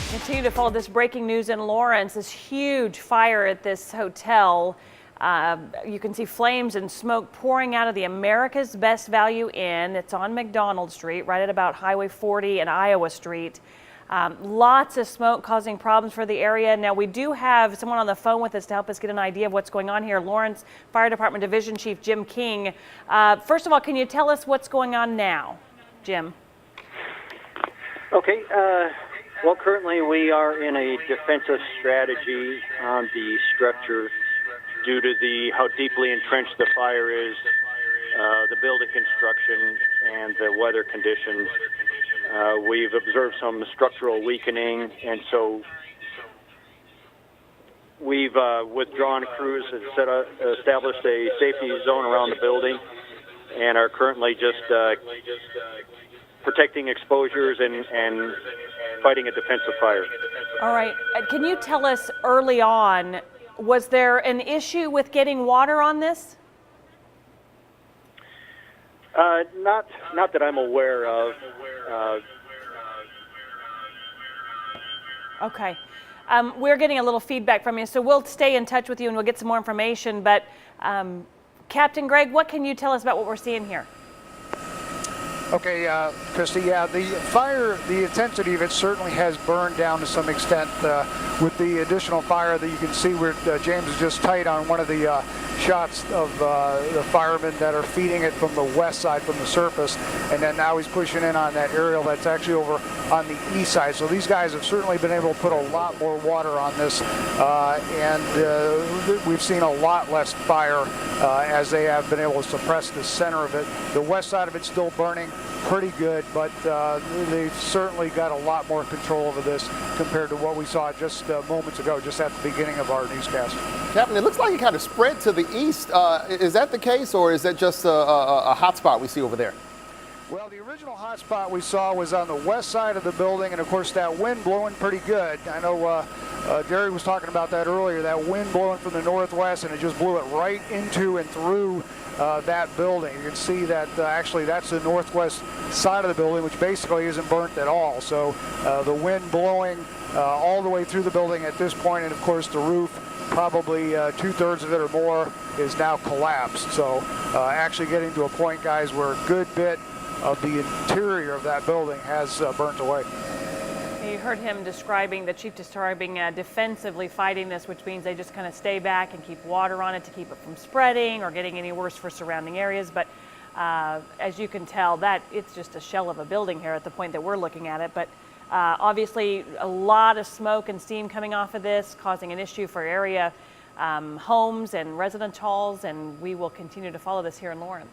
Continue to follow this breaking news in Lawrence. This huge fire at this hotel. You can see flames and smoke pouring out of the America's Best Value Inn. It's on McDonald Street, right at about Highway 40 and Iowa Street. Lots of smoke causing problems for the area. Now, we do have someone on the phone with us to help us get an idea of what's going on here. Lawrence Fire Department Division Chief Jim King. First of all, can you tell us what's going on now, Jim? Okay. Well, currently we are in a defensive strategy on the structure due to how deeply entrenched the fire is, the building construction, and the weather conditions. We've observed some structural weakening, and so we've withdrawn crews and established a safety zone around the building, and are currently just protecting exposures and fighting a defensive fire. All right. Can you tell us early on, was there an issue with getting water on this? Not that I'm aware of. Okay. We're getting a little feedback from you, so we'll stay in touch with you and we'll get some more information. But Captain Greg, what can you tell us about what we're seeing here? Okay, Christy, yeah, the fire, the intensity of it certainly has burned down to some extent with the additional fire that you can see where James is just tight on one of the shots of the firemen that are feeding it from the west side from the surface, and then now he's pushing in on that aerial that's actually over on the east side. So these guys have certainly been able to put a lot more water on this, and we've seen a lot less fire as they have been able to suppress the center of it. The west side of it's still burning pretty good, but they've certainly got a lot more control over this compared to what we saw just moments ago, just at the beginning of our newscast. Captain, it looks like it kind of spread to the east. Is that the case, or is that just a hot spot we see over there? Well, the original hot spot we saw was on the west side of the building, and of course that wind blowing pretty good. I know Jerry was talking about that earlier, that wind blowing from the northwest, and it just blew it right into and through that building. You can see that actually that's the northwest side of the building, which basically isn't burnt at all. So the wind blowing all the way through the building at this point, and of course the roof, probably 2/3 of it or more, is now collapsed. So actually getting to a point, guys, where a good bit of the interior of that building has burnt away. You heard him describing, the chief describing defensively fighting this, which means they just kind of stay back and keep water on it to keep it from spreading or getting any worse for surrounding areas. But as you can tell, that it's just a shell of a building here at the point that we're looking at it. But obviously a lot of smoke and steam coming off of this, causing an issue for area homes and residence halls, and we will continue to follow this here in Lawrence.